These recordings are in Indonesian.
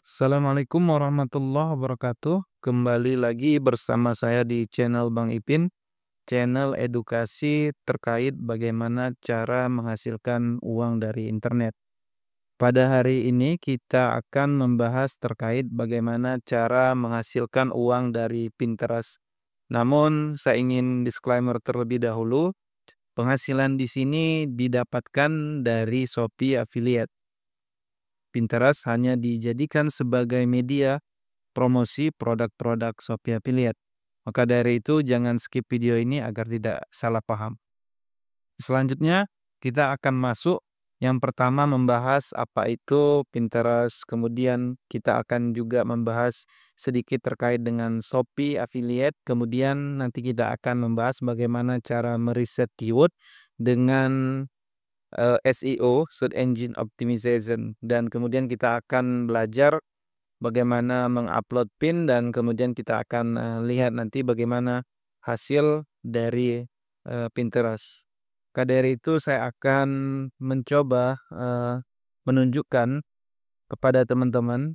Assalamualaikum warahmatullahi wabarakatuh. Kembali lagi bersama saya di channel Bang Ipin, channel edukasi terkait bagaimana cara menghasilkan uang dari internet. Pada hari ini kita akan membahas terkait bagaimana cara menghasilkan uang dari Pinterest. Namun saya ingin disclaimer terlebih dahulu, penghasilan di sini didapatkan dari Shopee Affiliate. Pinterest hanya dijadikan sebagai media promosi produk-produk Shopee Affiliate. Maka dari itu jangan skip video ini agar tidak salah paham. Selanjutnya kita akan masuk yang pertama membahas apa itu Pinterest, kemudian kita akan juga membahas sedikit terkait dengan Shopee Affiliate, kemudian nanti kita akan membahas bagaimana cara meriset keyword dengan SEO, Search Engine Optimization, dan kemudian kita akan belajar bagaimana mengupload pin dan kemudian kita akan lihat nanti bagaimana hasil dari Pinterest. Maka dari itu saya akan mencoba menunjukkan kepada teman-teman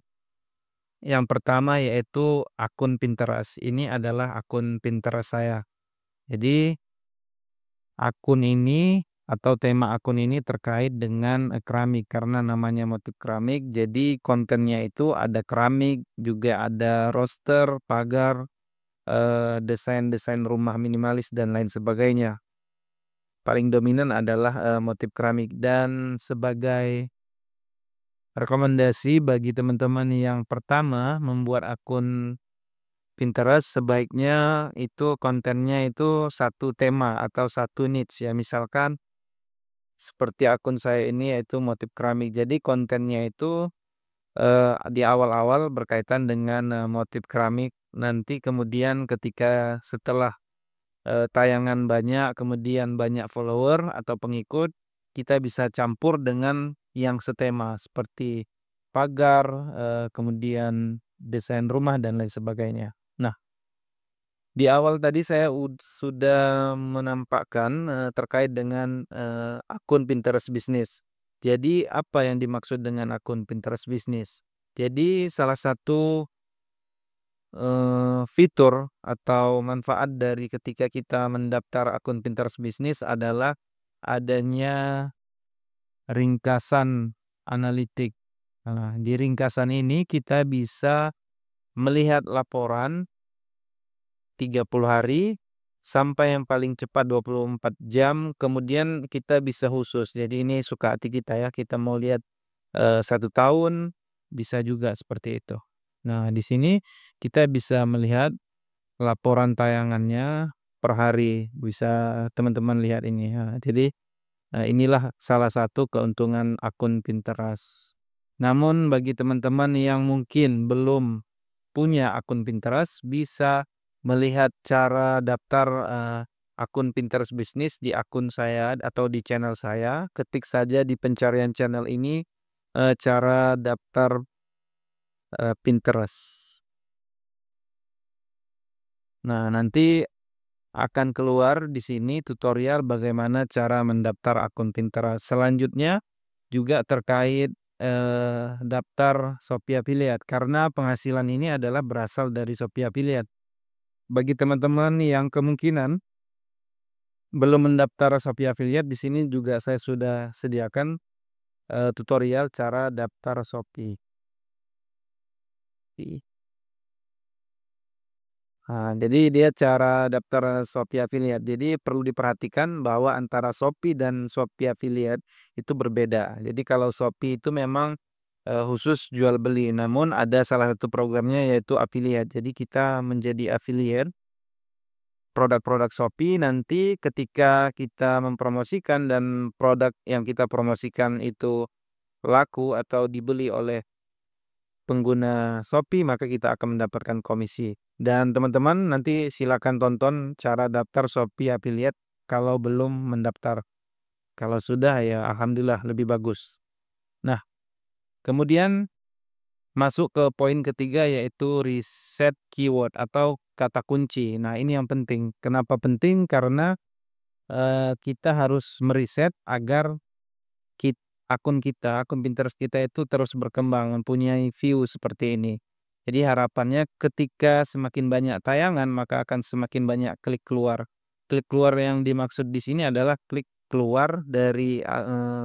yang pertama yaitu akun Pinterest. Ini adalah akun Pinterest saya. Jadi akun ini atau tema akun ini terkait dengan keramik karena namanya motif keramik. Jadi kontennya itu ada keramik, juga ada roster, pagar, desain-desain rumah minimalis dan lain sebagainya. Paling dominan adalah motif keramik, dan sebagai rekomendasi bagi teman-teman yang pertama membuat akun Pinterest, sebaiknya itu kontennya itu satu tema atau satu niche ya. Misalkan seperti akun saya ini yaitu motif keramik. Jadi kontennya itu di awal-awal berkaitan dengan motif keramik. Nanti kemudian ketika setelah tayangan banyak, kemudian banyak follower atau pengikut, kita bisa campur dengan yang setema seperti pagar, kemudian desain rumah dan lain sebagainya. Nah, di awal tadi saya sudah menampakkan terkait dengan akun Pinterest bisnis. Jadi apa yang dimaksud dengan akun Pinterest bisnis? Jadi salah satu fitur atau manfaat dari ketika kita mendaftar akun Pinterest bisnis adalah adanya ringkasan analitik. Nah, di ringkasan ini kita bisa melihat laporan 30 hari sampai yang paling cepat 24 jam, kemudian kita bisa khusus. Jadi ini suka hati kita ya, kita mau lihat 1 tahun, bisa juga seperti itu. Nah, di sini kita bisa melihat laporan tayangannya per hari, bisa teman-teman lihat ini ya. Jadi, inilah salah satu keuntungan akun Pinterest. Namun bagi teman-teman yang mungkin belum punya akun Pinterest, bisa melihat cara daftar akun Pinterest bisnis di akun saya atau di channel saya. Ketik saja di pencarian channel ini cara daftar Pinterest. Nah, nanti akan keluar di sini tutorial bagaimana cara mendaftar akun Pinterest. Selanjutnya juga terkait daftar Shopee Affiliate, karena penghasilan ini adalah berasal dari Shopee Affiliate. Bagi teman-teman yang kemungkinan belum mendaftar Shopee Affiliate, di sini juga saya sudah sediakan tutorial cara daftar Shopee. Nah, jadi dia cara daftar Shopee Affiliate. Jadi perlu diperhatikan bahwa antara Shopee dan Shopee Affiliate itu berbeda. Jadi kalau Shopee itu memang khusus jual beli, namun ada salah satu programnya yaitu affiliate. Jadi kita menjadi affiliate produk-produk Shopee, nanti ketika kita mempromosikan dan produk yang kita promosikan itu laku atau dibeli oleh pengguna Shopee, maka kita akan mendapatkan komisi. Dan teman-teman nanti silakan tonton cara daftar Shopee Affiliate kalau belum mendaftar. Kalau sudah ya alhamdulillah lebih bagus. Nah, kemudian masuk ke poin ketiga yaitu riset keyword atau kata kunci. Nah, ini yang penting. Kenapa penting? Karena kita harus meriset agar akun kita, akun Pinterest kita itu terus berkembang, mempunyai view seperti ini. Jadi harapannya ketika semakin banyak tayangan, maka akan semakin banyak klik keluar. Klik keluar yang dimaksud di sini adalah klik keluar dari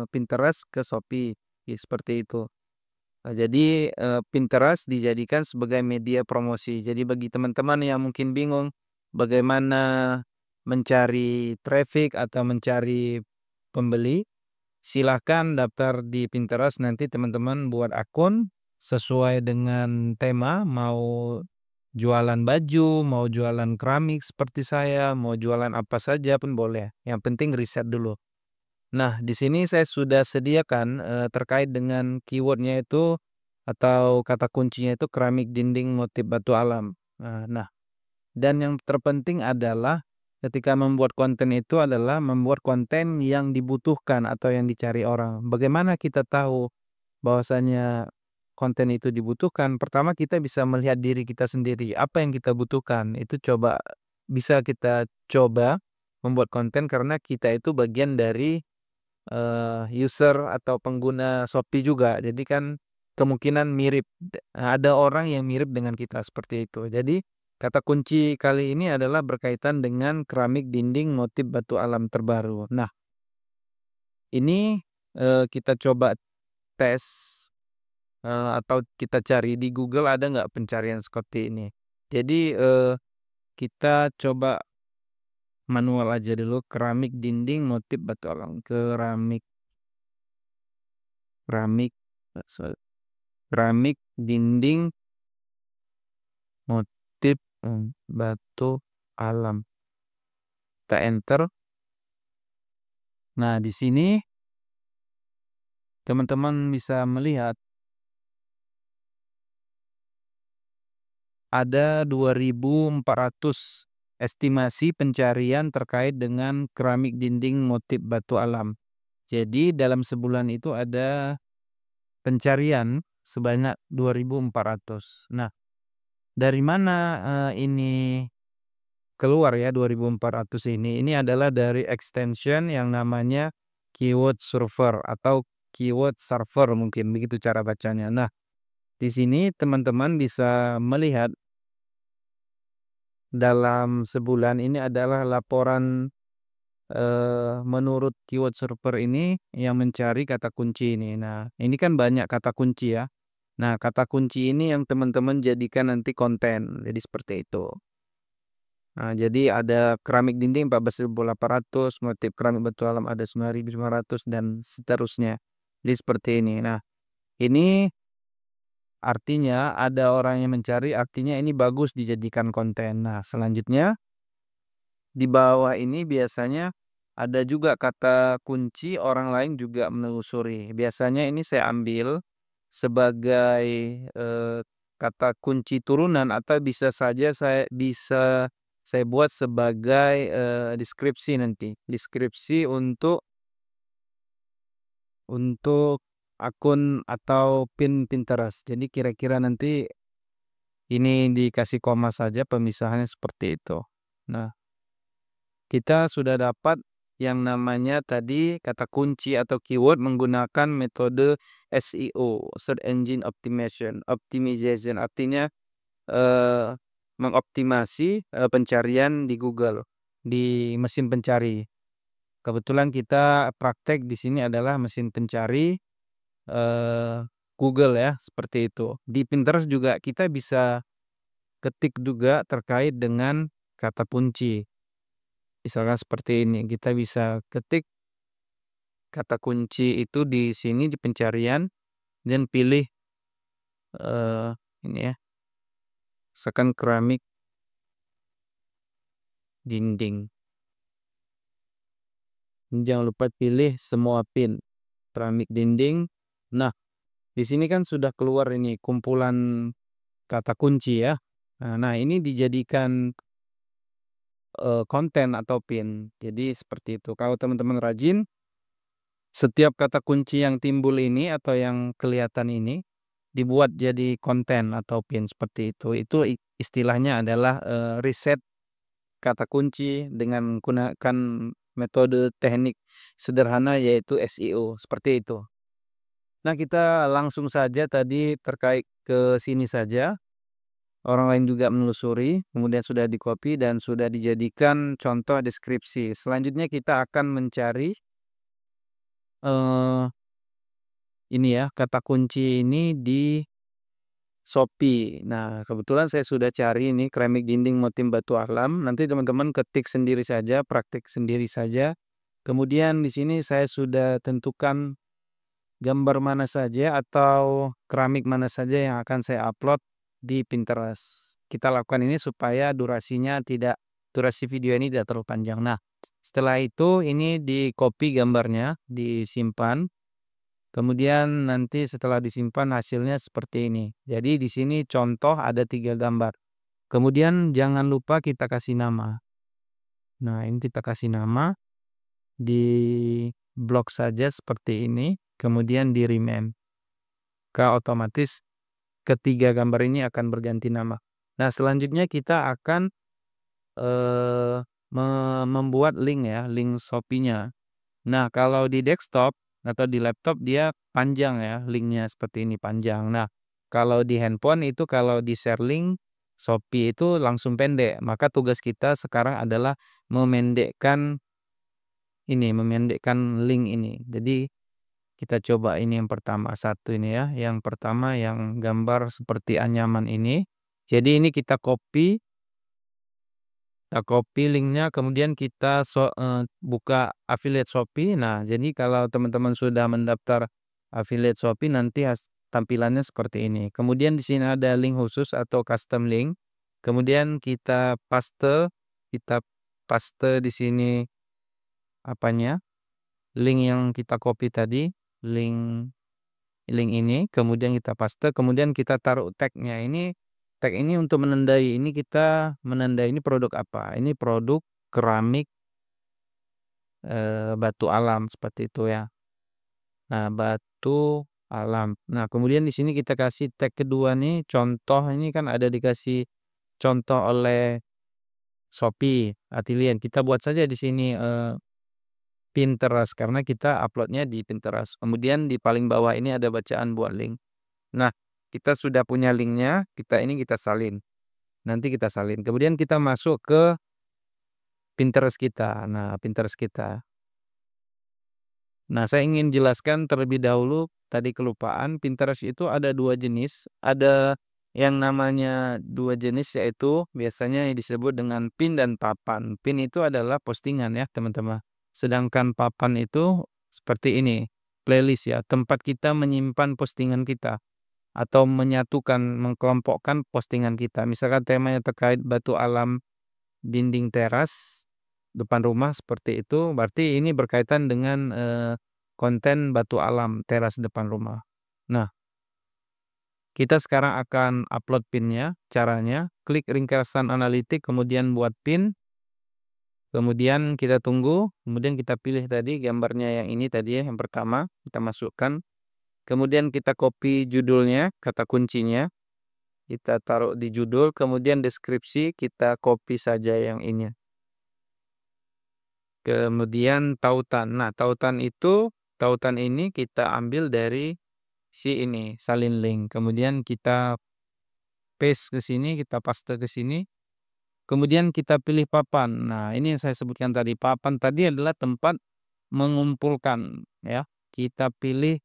Pinterest ke Shopee, ya, seperti itu. Jadi, Pinterest dijadikan sebagai media promosi. Jadi bagi teman-teman yang mungkin bingung bagaimana mencari traffic atau mencari pembeli, silahkan daftar di Pinterest. Nanti teman-teman buat akun sesuai dengan tema, mau jualan baju, mau jualan keramik seperti saya, mau jualan apa saja pun boleh, yang penting riset dulu. Nah, di sini saya sudah sediakan, terkait dengan keywordnya itu atau kata kuncinya itu keramik dinding motif batu alam. Nah, dan yang terpenting adalah ketika membuat konten itu adalah membuat konten yang dibutuhkan atau yang dicari orang. Bagaimana kita tahu bahwasanya konten itu dibutuhkan? Pertama kita bisa melihat diri kita sendiri, apa yang kita butuhkan. Itu bisa kita coba membuat konten karena kita itu bagian dari user atau pengguna Shopee juga. Jadi kan kemungkinan mirip, ada orang yang mirip dengan kita seperti itu. Jadi kata kunci kali ini adalah berkaitan dengan keramik dinding motif batu alam terbaru. Nah, ini, kita coba tes, atau kita cari di Google ada nggak pencarian seperti ini. Jadi, kita coba manual aja dulu keramik dinding motif batu alam, keramik keramik, keramik dinding motif, batu alam. Kita enter. Nah, di sini teman-teman bisa melihat ada 2.400 estimasi pencarian terkait dengan keramik dinding motif batu alam. Jadi dalam sebulan itu ada pencarian sebanyak 2.400. Nah, dari mana, ini keluar ya 2.400 ini? Ini adalah dari extension yang namanya keyword server atau keyword server mungkin begitu cara bacanya. Nah, di sini teman-teman bisa melihat dalam sebulan ini adalah laporan, menurut keyword server ini yang mencari kata kunci ini. Nah, ini kan banyak kata kunci ya. Nah, kata kunci ini yang teman-teman jadikan nanti konten. Jadi seperti itu. Nah, jadi ada keramik dinding 14.800, motif keramik batu alam ada 9.500 dan seterusnya. Jadi seperti ini. Nah, ini artinya ada orang yang mencari, artinya ini bagus dijadikan konten. Nah, selanjutnya di bawah ini biasanya ada juga kata kunci orang lain juga menelusuri. Biasanya ini saya ambil sebagai, kata kunci turunan atau bisa saya buat sebagai, deskripsi nanti. Deskripsi untuk akun atau Pinterest. Jadi kira-kira nanti ini dikasih koma saja pemisahannya seperti itu. Nah, kita sudah dapat yang namanya tadi kata kunci atau keyword menggunakan metode SEO, Search Engine Optimization artinya, mengoptimasi, pencarian di Google, di mesin pencari. Kebetulan kita praktek di sini adalah mesin pencari, eee, Google ya, seperti itu. Di Pinterest juga kita bisa ketik juga terkait dengan kata kunci. Misalkan seperti ini, kita bisa ketik kata kunci itu di sini di pencarian dan pilih, eee, ini ya, misalkan keramik dinding. Jangan lupa pilih semua pin, keramik dinding. Nah, di sini kan sudah keluar ini kumpulan kata kunci ya. Nah, ini dijadikan, konten atau pin. Jadi seperti itu. Kalau teman-teman rajin, setiap kata kunci yang timbul ini atau yang kelihatan ini dibuat jadi konten atau pin seperti itu. Itu istilahnya adalah, riset kata kunci dengan menggunakan metode teknik sederhana yaitu SEO, seperti itu. Nah, kita langsung saja tadi terkait ke sini saja. Orang lain juga menelusuri, kemudian sudah di-copy dan sudah dijadikan contoh deskripsi. Selanjutnya kita akan mencari eh ini ya, kata kunci ini di Shopee. Nah, kebetulan saya sudah cari ini keramik dinding motif batu alam. Nanti teman-teman ketik sendiri saja, praktik sendiri saja. Kemudian di sini saya sudah tentukan gambar mana saja atau keramik mana saja yang akan saya upload di Pinterest. Kita lakukan ini supaya durasi video ini tidak terlalu panjang. Nah, setelah itu ini di copy gambarnya, disimpan. Kemudian nanti setelah disimpan hasilnya seperti ini. Jadi di sini contoh ada 3 gambar. Kemudian jangan lupa kita kasih nama. Nah, ini kita kasih nama di blok saja seperti ini. Kemudian di rename. Otomatis ketiga gambar ini akan berganti nama. Nah, selanjutnya kita akan membuat link ya, link Shopee-nya. Nah, kalau di desktop atau di laptop dia panjang ya, linknya seperti ini panjang. Nah, kalau di handphone itu kalau di-share link Shopee itu langsung pendek. Maka tugas kita sekarang adalah memendekkan link ini. Jadi kita coba ini yang pertama, satu ini ya. Yang pertama yang gambar seperti anyaman ini. Jadi ini kita copy linknya, kemudian kita buka affiliate Shopee. Nah, jadi kalau teman-teman sudah mendaftar affiliate Shopee nanti tampilannya seperti ini. Kemudian di sini ada link khusus atau custom link. Kemudian kita paste di sini apanya? Link yang kita copy tadi, link link ini, kemudian kita paste, kemudian kita taruh tag-nya. Tag ini untuk menandai, ini kita menandai ini produk apa? Ini produk keramik batu alam seperti itu ya. Nah, batu alam. Nah, kemudian di sini kita kasih tag kedua nih, contoh ini kan ada dikasih contoh oleh Shopee, Atilian. Kita buat saja di sini Pinterest karena kita uploadnya di Pinterest. Kemudian di paling bawah ini ada bacaan buat link. Nah, kita sudah punya linknya, kita salin. Nanti kita salin. Kemudian kita masuk ke Pinterest kita. Nah, Pinterest kita. Nah, saya ingin jelaskan terlebih dahulu, tadi kelupaan, Pinterest itu ada 2 jenis. Ada yang namanya 2 jenis yaitu biasanya yang disebut dengan pin dan papan. Pin itu adalah postingan ya, teman-teman. Sedangkan papan itu seperti ini, playlist ya, tempat kita menyimpan postingan kita atau menyatukan, mengkelompokkan postingan kita. Misalkan temanya terkait batu alam dinding teras depan rumah seperti itu, berarti ini berkaitan dengan konten batu alam teras depan rumah. Nah, kita sekarang akan upload pinnya. Caranya, klik ringkasan analitik, kemudian buat pin, kemudian kita tunggu, kemudian kita pilih tadi gambarnya yang ini tadi ya, yang pertama, kita masukkan, kemudian kita copy judulnya, kata kuncinya, kita taruh di judul, kemudian deskripsi, kita copy saja yang ini. Kemudian tautan. Nah, tautan ini kita ambil dari si ini, salin link. Kemudian kita paste ke sini, kita paste ke sini. Kemudian kita pilih papan. Nah, ini yang saya sebutkan tadi. Papan tadi adalah tempat mengumpulkan ya. Kita pilih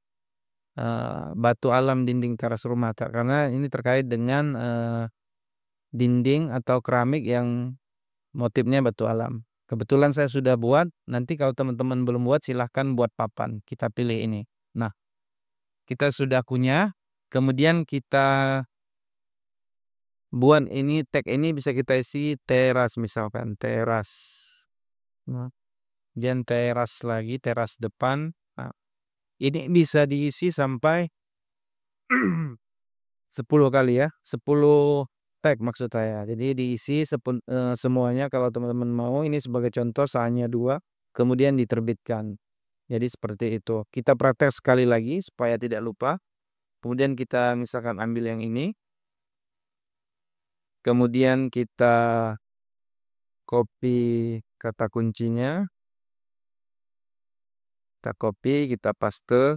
batu alam dinding teras rumah karena ini terkait dengan dinding atau keramik yang motifnya batu alam. Kebetulan saya sudah buat, nanti kalau teman-teman belum buat silahkan buat papan, kita pilih ini. Nah, kita sudah punya, kemudian kita buat ini, tag ini bisa kita isi teras misalkan, teras. Nah, kemudian teras lagi, teras depan. Nah, ini bisa diisi sampai 10 kali ya, 10 tag maksud saya. Jadi diisi semuanya kalau teman-teman mau, ini sebagai contoh hanya 2, kemudian diterbitkan. Jadi seperti itu. Kita praktek sekali lagi supaya tidak lupa. Kemudian kita misalkan ambil yang ini. Kemudian kita copy kata kuncinya. Kita copy, kita paste.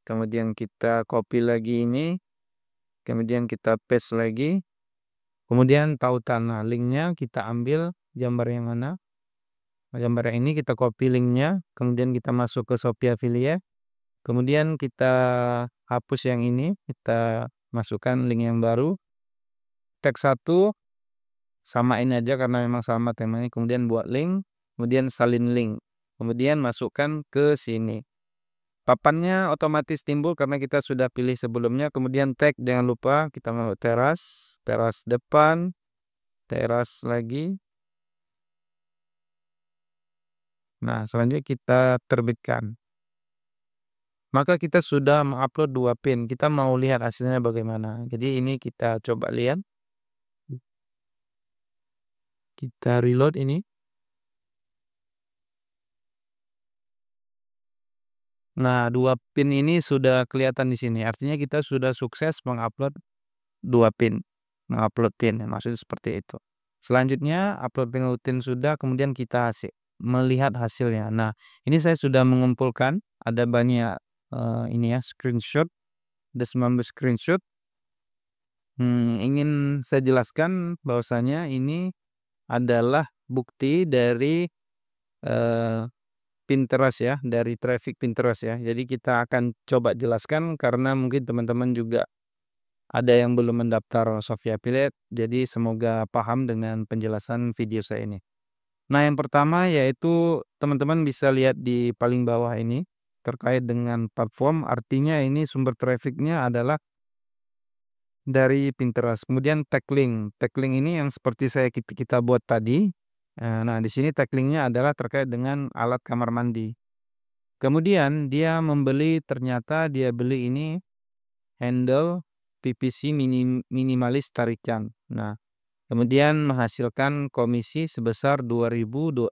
kemudian kita copy lagi ini, kemudian kita paste lagi, kemudian tautan. Nah, linknya kita ambil gambar yang mana? Gambar yang ini kita copy linknya, kemudian kita masuk ke Shopee Affiliate, kemudian kita hapus yang ini, kita masukkan link yang baru, tag satu, samain aja karena memang sama temanya, kemudian buat link, kemudian salin link, kemudian masukkan ke sini. Papannya otomatis timbul karena kita sudah pilih sebelumnya, kemudian tag jangan lupa kita mau teras, teras depan, teras lagi. Nah, selanjutnya kita terbitkan. Maka kita sudah mengupload 2 pin, kita mau lihat hasilnya bagaimana. Jadi ini kita coba lihat. Kita reload ini. Nah, 2 pin ini sudah kelihatan di sini. Artinya kita sudah sukses mengupload 2 pin. Mengupload pin, maksudnya seperti itu. Selanjutnya upload pin rutin sudah, kemudian kita melihat hasilnya. Nah, ini saya sudah mengumpulkan ada banyak ini ya, screenshot, ada 19 screenshot. Ingin saya jelaskan bahwasanya ini adalah bukti dari eh, Pinterest ya, dari traffic Pinterest ya. Jadi kita akan coba jelaskan karena mungkin teman-teman juga ada yang belum mendaftar Shopee Affiliate, jadi semoga paham dengan penjelasan video saya ini. Nah, yang pertama yaitu teman-teman bisa lihat di paling bawah ini terkait dengan platform, artinya ini sumber trafficnya adalah dari Pinterest. Kemudian tag link. Tag link ini yang seperti kita buat tadi. Nah, di sini tag linknya adalah terkait dengan alat kamar mandi. Kemudian ternyata dia beli ini handle PVC minimalis tarikan. Nah, kemudian menghasilkan komisi sebesar 200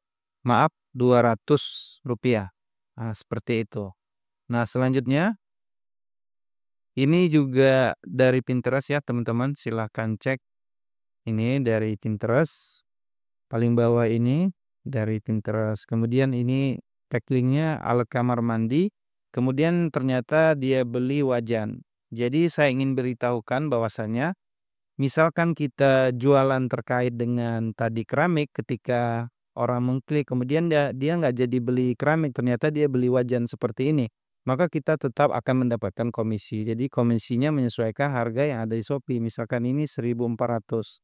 rupiah. Nah, seperti itu. Nah, selanjutnya ini juga dari Pinterest ya, teman-teman. Silahkan cek. Ini dari Pinterest. Paling bawah ini dari Pinterest. Kemudian ini tag linknya alat kamar mandi. Kemudian ternyata dia beli wajan. Jadi saya ingin beritahukan bahwasannya misalkan kita jualan terkait dengan tadi keramik, ketika orang mengklik kemudian dia nggak jadi beli keramik, ternyata dia beli wajan seperti ini, maka kita tetap akan mendapatkan komisi. Jadi komisinya menyesuaikan harga yang ada di Shopee. Misalkan ini 1.400.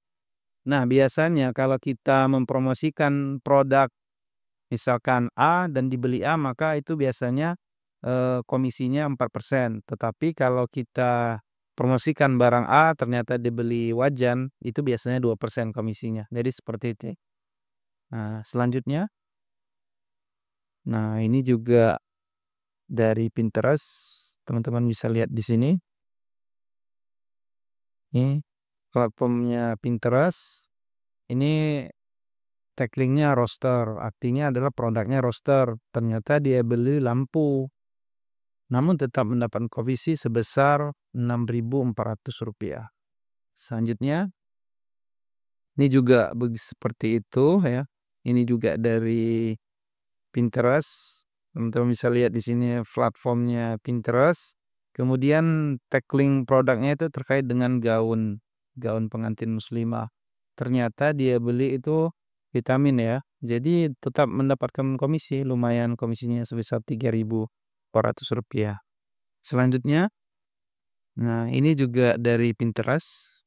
Nah, biasanya kalau kita mempromosikan produk misalkan A dan dibeli A, maka itu biasanya komisinya 4%. Tetapi kalau kita promosikan barang A ternyata dibeli wajan, itu biasanya 2% komisinya. Jadi seperti itu. Nah, selanjutnya, nah ini juga dari Pinterest. Teman-teman bisa lihat di sini. Ini platformnya Pinterest. Ini tag linknya roster, artinya adalah produknya roster. Ternyata dia beli lampu, namun tetap mendapat komisi sebesar Rp6.400. Selanjutnya, ini juga seperti itu ya. Ini juga dari Pinterest. Teman-teman bisa lihat di sini platformnya Pinterest. Kemudian tag link produknya itu terkait dengan gaun, gaun pengantin muslimah. Ternyata dia beli itu vitamin ya. Jadi tetap mendapatkan komisi, lumayan komisinya sebesar Rp3.400. Selanjutnya, nah ini juga dari Pinterest.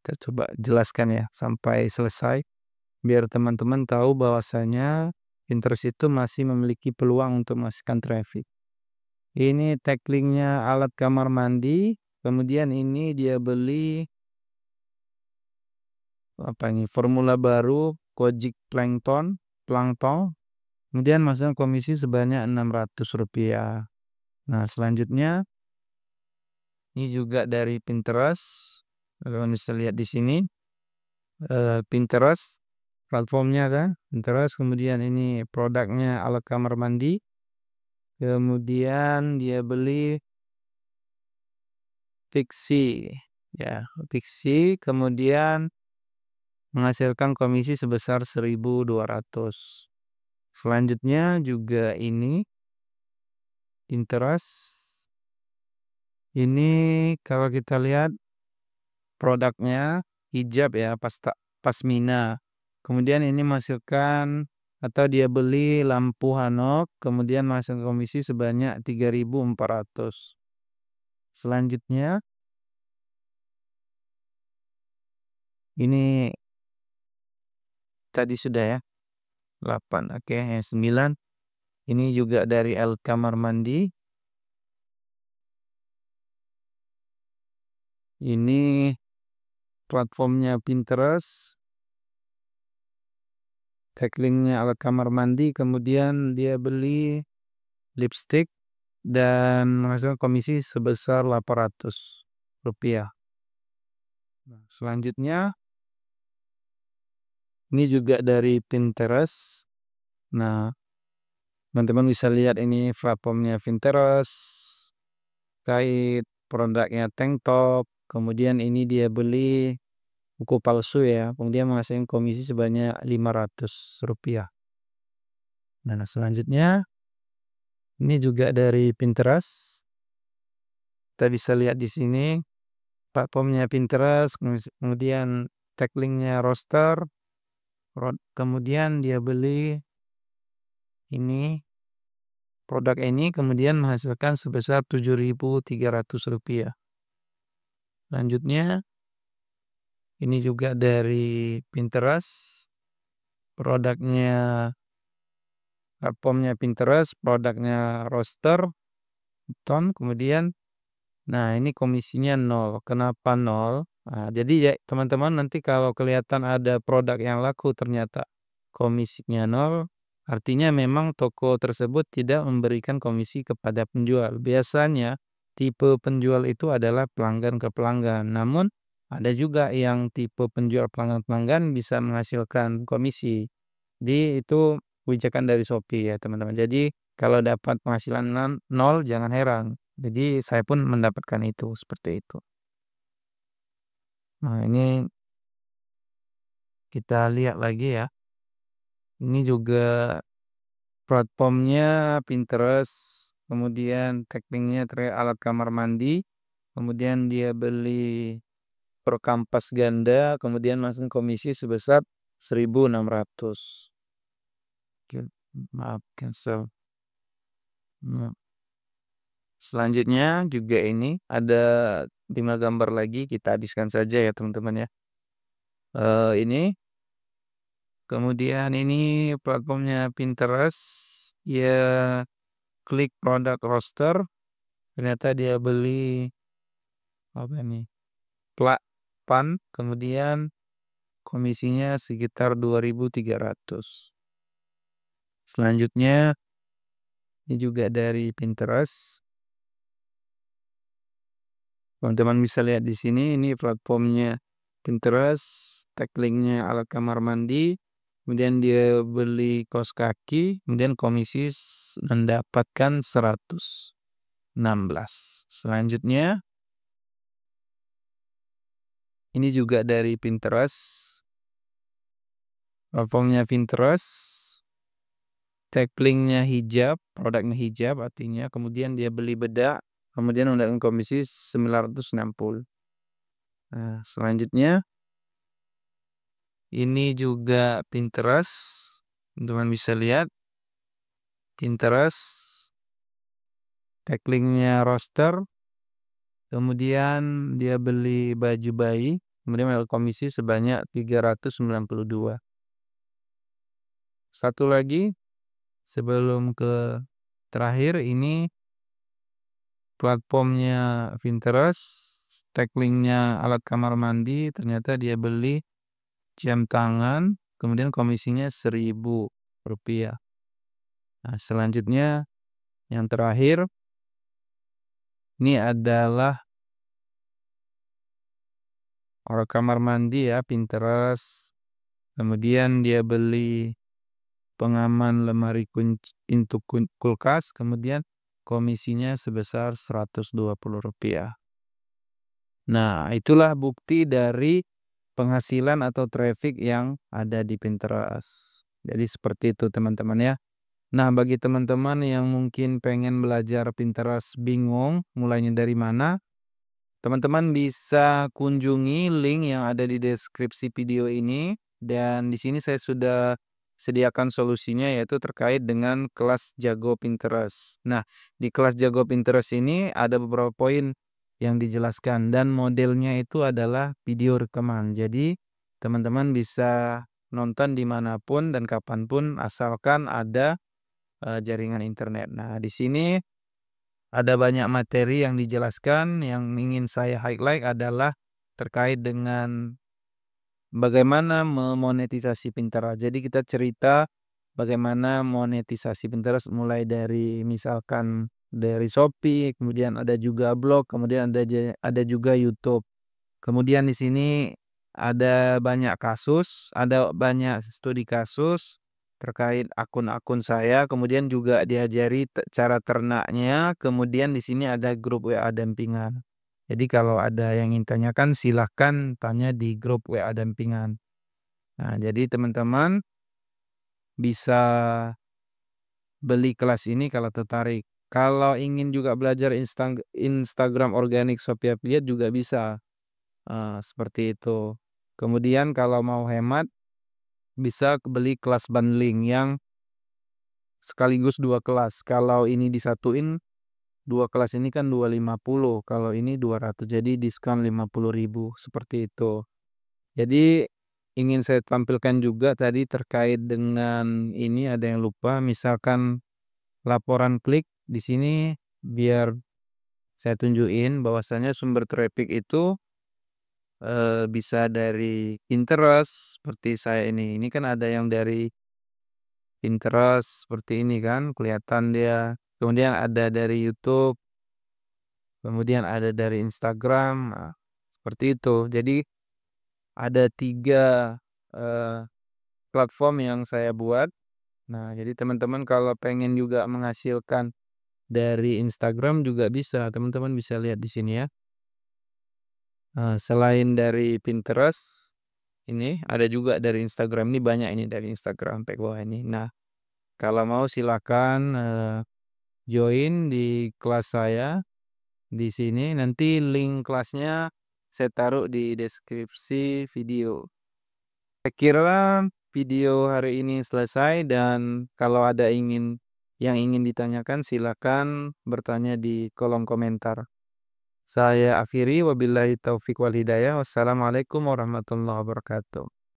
Kita coba jelaskan ya sampai selesai biar teman-teman tahu bahwasanya Pinterest itu masih memiliki peluang untuk menghasilkan traffic. Ini tag linknya alat kamar mandi, kemudian ini dia beli apa ini formula baru Kojic Plankton, kemudian masukkan komisi sebanyak Rp600. Nah, selanjutnya ini juga dari Pinterest. Kalian bisa lihat di sini Pinterest platformnya kan, Pinterest. Kemudian ini produknya alat kamar mandi. Kemudian dia beli Pixie ya, Pixie, kemudian menghasilkan komisi sebesar 1.200. Selanjutnya juga ini Pinterest. Ini kalau kita lihat produknya hijab ya, pasmina. Kemudian ini masukkan atau dia beli lampu Hanok, kemudian masuk komisi sebanyak 3.400. Selanjutnya ini tadi sudah ya, 8. Oke, yang 9. Ini juga dari El Kamar Mandi. Ini platformnya Pinterest. Taglingnya alat kamar mandi, kemudian dia beli lipstick dan menghasilkan komisi sebesar Rp800. Nah, selanjutnya ini juga dari Pinterest. Nah, teman-teman bisa lihat ini platformnya Pinterest, kait produknya tank top, kemudian ini dia beli buku palsu ya, kemudian menghasilkan komisi sebanyak Rp500. Nah, selanjutnya ini juga dari Pinterest. Kita bisa lihat di sini platformnya Pinterest, kemudian taglingnya roster, kemudian dia beli ini produk ini kemudian menghasilkan sebesar Rp7.300. Selanjutnya ini juga dari Pinterest, produknya platformnya Pinterest, produknya roster, ton, kemudian nah ini komisinya 0. Kenapa 0? Nah, jadi ya teman-teman nanti kalau kelihatan ada produk yang laku ternyata komisinya 0, artinya memang toko tersebut tidak memberikan komisi kepada penjual. Biasanya tipe penjual itu adalah pelanggan ke pelanggan. Namun ada juga yang tipe penjual pelanggan-pelanggan bisa menghasilkan komisi. Jadi itu kebijakan dari Shopee ya teman-teman. Jadi kalau dapat penghasilan 0 jangan heran. Jadi saya pun mendapatkan itu seperti itu. Nah, ini kita lihat lagi ya. Ini juga platformnya Pinterest, kemudian taglingnya alat kamar mandi, kemudian dia beli perkampas ganda, kemudian masuk komisi sebesar 1.600. Maaf, cancel. Nah, selanjutnya juga ini ada 5 gambar lagi, kita habiskan saja ya teman-teman ya. Ini kemudian ini platformnya Pinterest, ya klik produk roster, ternyata dia beli apa ini? Pan, kemudian komisinya sekitar 2.300. Selanjutnya ini juga dari Pinterest. Teman-teman bisa lihat di sini ini platformnya Pinterest, taglingnya alat kamar mandi, kemudian dia beli kaos kaki, kemudian komisi mendapatkan 116. Selanjutnya ini juga dari Pinterest. Platformnya Pinterest, taglingnya hijab, produknya hijab artinya, kemudian dia beli bedak, kemudian mendapatkan komisi 960. Nah, selanjutnya ini juga Pinterest. Teman-teman bisa lihat Pinterest, taglingnya roster, kemudian dia beli baju bayi, kemudian mendapat komisi sebanyak 392. Satu lagi sebelum ke terakhir ini platformnya Pinterest, taglingnya alat kamar mandi, ternyata dia beli jam tangan, kemudian komisinya Rp1.000. Nah, selanjutnya yang terakhir ini adalah alat kamar mandi ya, Pinterest. Kemudian dia beli pengaman lemari untuk kulkas, kemudian komisinya sebesar Rp120. Nah, itulah bukti dari penghasilan atau traffic yang ada di Pinterest. Jadi seperti itu teman-teman ya. Nah, bagi teman-teman yang mungkin pengen belajar Pinterest bingung mulainya dari mana, teman-teman bisa kunjungi link yang ada di deskripsi video ini dan di sini saya sudah sediakan solusinya yaitu terkait dengan kelas Jago Pinterest. Nah, di kelas Jago Pinterest ini ada beberapa poin yang dijelaskan dan modelnya itu adalah video rekaman. Jadi, teman-teman bisa nonton dimanapun dan kapanpun asalkan ada jaringan internet. Nah, di sini ada banyak materi yang dijelaskan, yang ingin saya highlight adalah terkait dengan bagaimana memonetisasi Pinterest. Jadi kita cerita bagaimana monetisasi Pinterest mulai dari misalkan dari Shopee, kemudian ada juga blog, kemudian ada juga YouTube. Kemudian di sini ada banyak kasus, ada banyak studi kasus terkait akun-akun saya, kemudian juga diajari cara ternaknya, kemudian di sini ada grup WA dampingan. Jadi kalau ada yang ingin tanyakan silahkan tanya di grup WA dampingan. Nah, jadi teman-teman bisa beli kelas ini kalau tertarik. Kalau ingin juga belajar Instagram organik Shopee Affiliate juga bisa. Seperti itu. Kemudian kalau mau hemat, bisa beli kelas bundling yang sekaligus 2 kelas. Kalau ini disatuin, 2 kelas ini kan 250, kalau ini 200, jadi diskon 50.000, seperti itu. Jadi, ingin saya tampilkan juga tadi terkait dengan ini ada yang lupa, misalkan laporan klik di sini biar saya tunjukin bahwasanya sumber traffic itu bisa dari Pinterest seperti saya ini. Ini kan ada yang dari Pinterest seperti ini kan, kelihatan dia. Kemudian ada dari YouTube, kemudian ada dari Instagram, nah, seperti itu. Jadi ada 3 eee, platform yang saya buat. Nah, jadi teman-teman kalau pengen juga menghasilkan dari Instagram juga bisa, teman-teman bisa lihat di sini ya. Selain dari Pinterest ini ada juga dari Instagram, ini banyak ini dari Instagram sampai bawah ini. Nah, kalau mau silakan, join di kelas saya di sini, nanti link kelasnya saya taruh di deskripsi video. Saya kira video hari ini selesai dan kalau ada yang ingin ditanyakan silakan bertanya di kolom komentar. Saya akhiri wabillahi taufik wal hidayah. Wassalamualaikum warahmatullahi wabarakatuh.